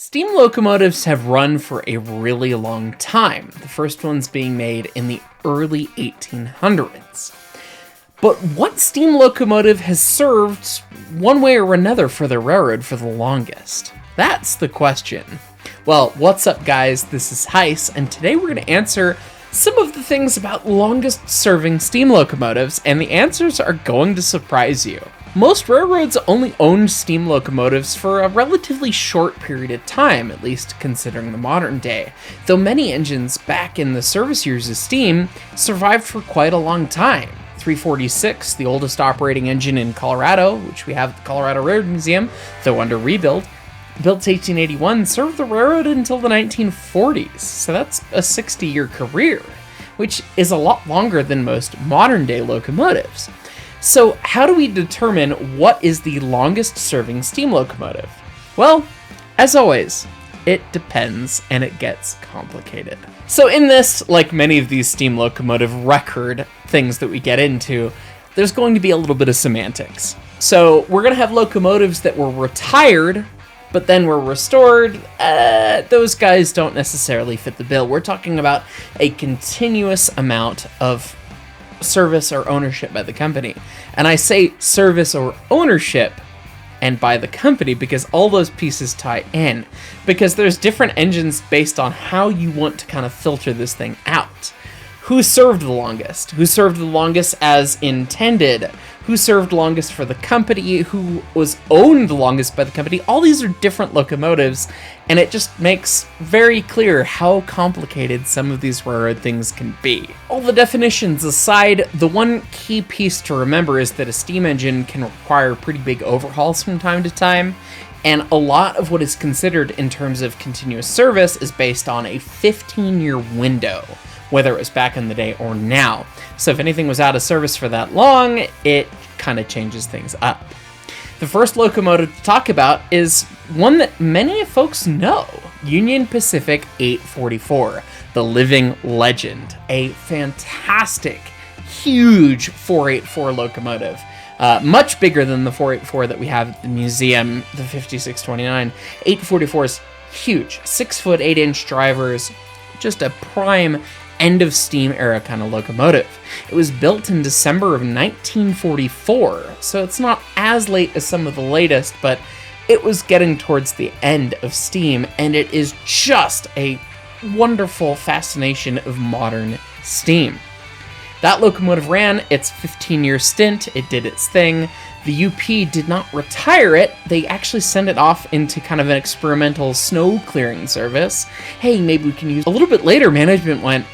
Steam locomotives have run for a really long time, the first ones being made in the early 1800s. But what steam locomotive has served one way or another for the railroad for the longest? That's the question. Well, what's up guys, this is Heiss, and today we're going to answer some of the things about longest serving steam locomotives, and the answers are going to surprise you. Most railroads only owned steam locomotives for a relatively short period of time, at least considering the modern day, though many engines back in the service years of steam survived for quite a long time. 346, the oldest operating engine in Colorado, which we have at the Colorado Railroad Museum, though under rebuild, built 1881, served the railroad until the 1940s, so that's a 60-year career, which is a lot longer than most modern-day locomotives. So how do we determine what is the longest serving steam locomotive? Well, as always, it depends and it gets complicated. So in this, like many of these steam locomotive record things that we get into, there's going to be a little bit of semantics. So we're going to have locomotives that were retired, but then were restored. Those guys don't necessarily fit the bill. We're talking about a continuous amount of service or ownership by the company. And I say service or ownership and by the company because all those pieces tie in, because there's different engines based on how you want to kind of filter this thing out. Who served the longest? Who served the longest as intended? Who served longest for the company? Who was owned the longest by the company? All these are different locomotives, and it just makes very clear how complicated some of these railroad things can be. All the definitions aside, the one key piece to remember is that a steam engine can require pretty big overhauls from time to time, and a lot of what is considered in terms of continuous service is based on a 15-year window, whether it was back in the day or now. So if anything was out of service for that long, it kind of changes things up. The first locomotive to talk about is one that many folks know, Union Pacific 844, the living legend, a fantastic, huge 484 locomotive. Much bigger than the 484 that we have at the museum, the 5629. 844 is huge, 6 foot 8 inch drivers, just a prime end of steam era kind of locomotive. It was built in December of 1944, so it's not as late as some of the latest, but it was getting towards the end of steam, and it is just a wonderful fascination of modern steam. That locomotive ran its 15-year stint, it did its thing. The UP did not retire it, they actually sent it off into kind of an experimental snow clearing service. Hey, maybe we can use. A little bit later, management went,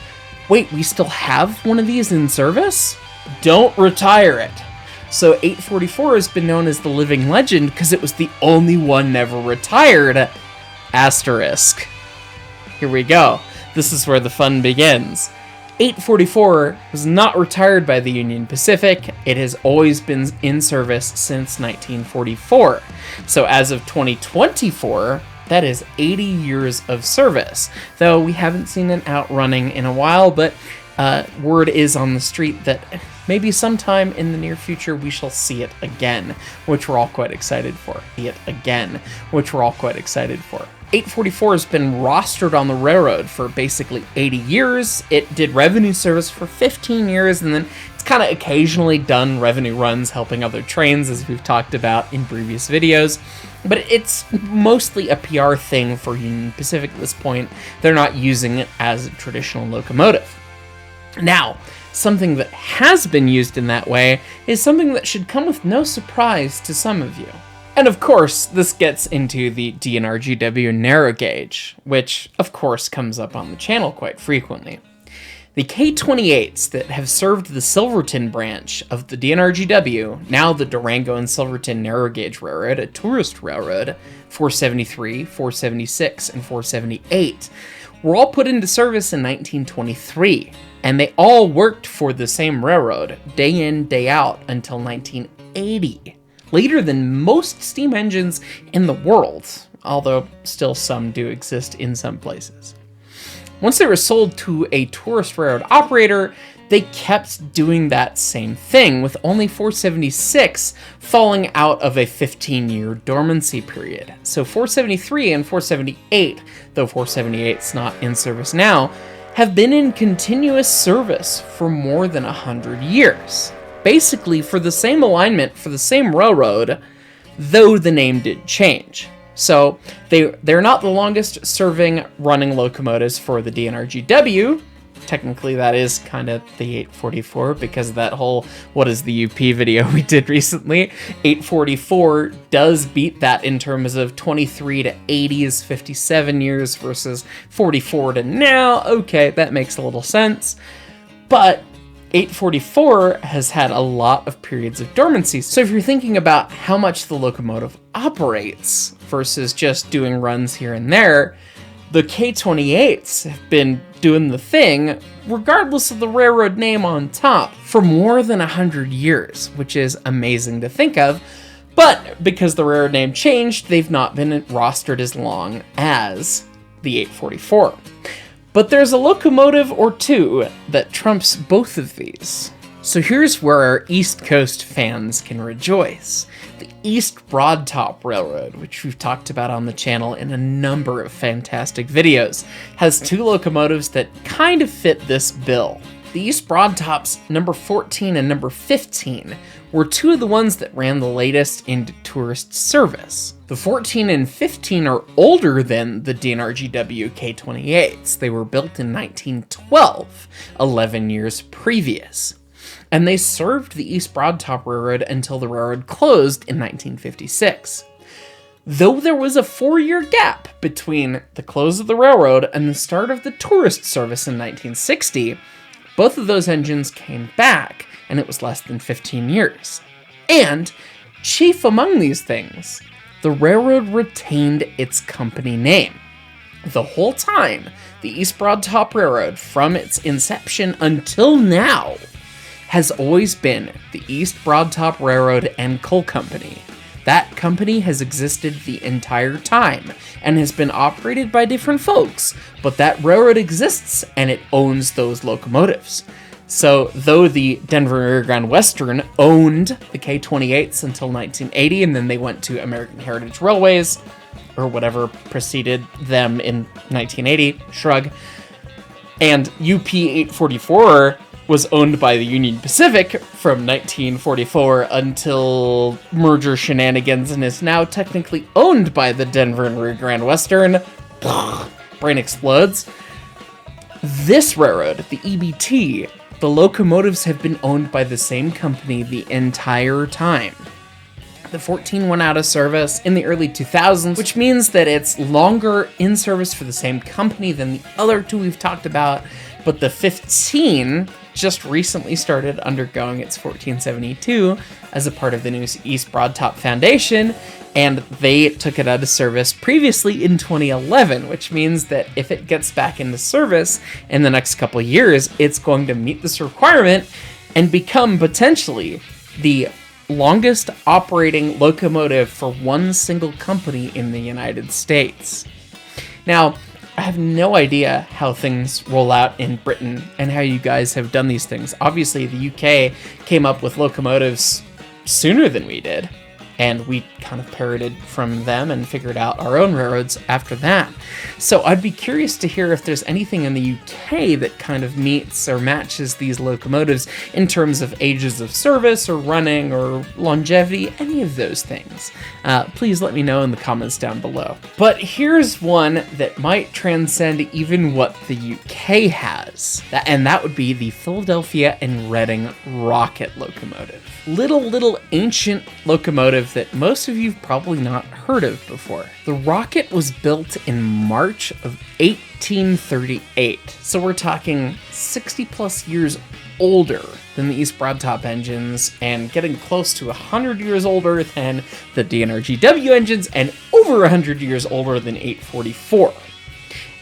wait, we still have one of these in service? Don't retire it. So 844 has been known as the living legend because it was the only one never retired. Asterisk. Here we go. This is where the fun begins. 844 was not retired by the Union Pacific. It has always been in service since 1944. So as of 2024, that is 80 years of service, though we haven't seen it out running in a while, but word is on the street that maybe sometime in the near future we shall see it again, which we're all quite excited for. 844 has been rostered on the railroad for basically 80 years. It did revenue service for 15 years, and then it's kind of occasionally done revenue runs helping other trains, as we've talked about in previous videos. But it's mostly a PR thing for Union Pacific at this point. They're not using it as a traditional locomotive. Now, something that has been used in that way is something that should come with no surprise to some of you. And of course, this gets into the D&RGW narrow gauge, which of course comes up on the channel quite frequently. The K-28s that have served the Silverton branch of the D&RGW, now the Durango and Silverton Narrow Gauge Railroad, a tourist railroad, 473, 476, and 478, were all put into service in 1923, and they all worked for the same railroad, day in, day out, until 1980, later than most steam engines in the world, although still some do exist in some places. Once they were sold to a tourist railroad operator, they kept doing that same thing, with only 476 falling out of a 15-year dormancy period. So 473 and 478, though 478's not in service now, have been in continuous service for more than 100 years. Basically for the same alignment, for the same railroad, though the name did change. So they're not the longest serving running locomotives for the D&RGW. Technically, that is kind of the 844 because of that whole What is the UP video we did recently. 844 does beat that in terms of 23 to 80 is 57 years versus 44 to now. Okay, that makes a little sense. But 844 has had a lot of periods of dormancy. So if you're thinking about how much the locomotive operates versus just doing runs here and there, the K28s have been doing the thing, regardless of the railroad name on top, for more than 100 years, which is amazing to think of. But because the railroad name changed, they've not been rostered as long as the 844. But there's a locomotive or two that trumps both of these. So here's where our East Coast fans can rejoice. The East Broadtop Railroad, which we've talked about on the channel in a number of fantastic videos, has two locomotives that kind of fit this bill. The East Broadtops number 14 and number 15 were two of the ones that ran the latest into tourist service. The 14 and 15 are older than the D&RGW K28s. They were built in 1912, 11 years previous. And they served the East Broadtop Railroad until the railroad closed in 1956. Though there was a 4-year gap between the close of the railroad and the start of the tourist service in 1960, both of those engines came back, and it was less than 15 years. And, chief among these things, the railroad retained its company name. The whole time, the East Broadtop Railroad, from its inception until now, has always been the East Broadtop Railroad and Coal Company. That company has existed the entire time and has been operated by different folks, but that railroad exists and it owns those locomotives. So though the Denver and Rio Grande Western owned the K28s until 1980, and then they went to American Heritage Railways, or whatever preceded them in 1980, shrug, and UP 844 was owned by the Union Pacific from 1944 until merger shenanigans, and is now technically owned by the Denver and Rio Grande Western. Brain explodes. This railroad, the EBT, the locomotives have been owned by the same company the entire time. The 14 went out of service in the early 2000s, which means that it's longer in service for the same company than the other two we've talked about, but the 15 just recently started undergoing its 1472 as a part of the new East Broadtop Foundation, and they took it out of service previously in 2011, which means that if it gets back into service in the next couple of years, it's going to meet this requirement and become potentially the longest operating locomotive for one single company in the United States. Now, I have no idea how things roll out in Britain and how you guys have done these things. Obviously, the UK came up with locomotives sooner than we did, and we kind of parroted from them and figured out our own railroads after that. So I'd be curious to hear if there's anything in the UK that kind of meets or matches these locomotives in terms of ages of service or running or longevity, any of those things. Please let me know in the comments down below. But here's one that might transcend even what the UK has, and that would be the Philadelphia and Reading Rocket locomotive. Little ancient locomotive that most of you've probably not heard of before. The Rocket was built in March of 1838, so we're talking 60 plus years older than the East Broadtop engines, and getting close to 100 years older than the D&RGW engines, and over 100 years older than 844.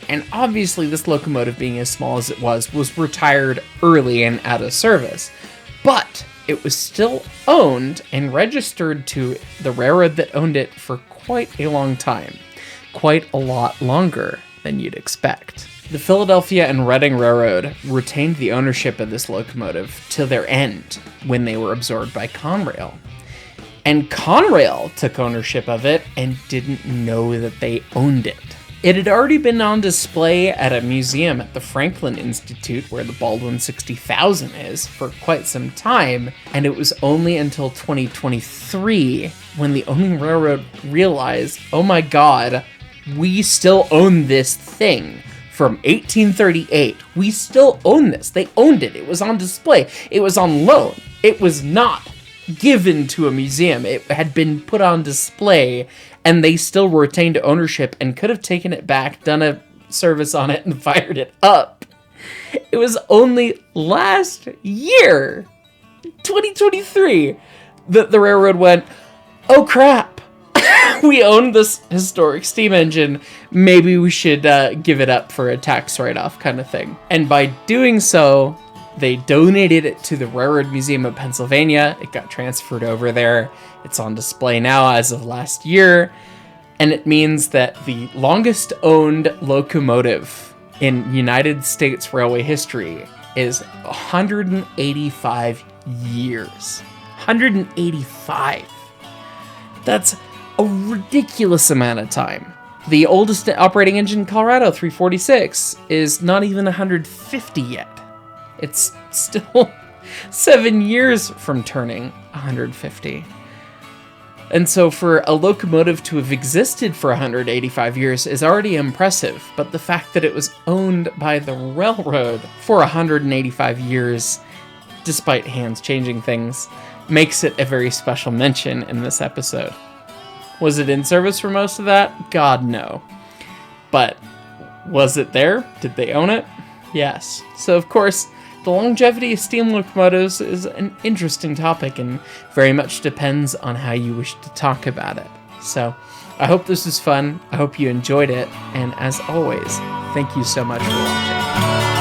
And obviously this locomotive, being as small as it was retired early and out of service, but it was still owned and registered to the railroad that owned it for quite a long time. Quite a lot longer than you'd expect. The Philadelphia and Reading Railroad retained the ownership of this locomotive to their end when they were absorbed by Conrail. And Conrail took ownership of it and didn't know that they owned it. It had already been on display at a museum at the Franklin Institute, where the Baldwin 60,000 is, for quite some time, and it was only until 2023 when the owning railroad realized, oh my god, we still own this thing from 1838. We still own this. They owned it. It was on display. It was on loan. It was not given to a museum. It had been put on display, and they still retained ownership and could have taken it back, done a service on it, and fired it up. It was only last year, 2023, that the railroad went, oh crap, we own this historic steam engine, maybe we should give it up for a tax write-off kind of thing. And by doing so, they donated it to the Railroad Museum of Pennsylvania. It got transferred over there. It's on display now as of last year. And it means that the longest owned locomotive in United States railway history is 185 years. 185. That's a ridiculous amount of time. The oldest operating engine in Colorado, 346, is not even 150 yet. It's still 7 years from turning 150. And so for a locomotive to have existed for 185 years is already impressive, but the fact that it was owned by the railroad for 185 years, despite hands changing things, makes it a very special mention in this episode. Was it in service for most of that? God, no. But was it there? Did they own it? Yes. So, of course, the longevity of steam locomotives is an interesting topic and very much depends on how you wish to talk about it. So, I hope this was fun. I hope you enjoyed it. And as always, thank you so much for watching.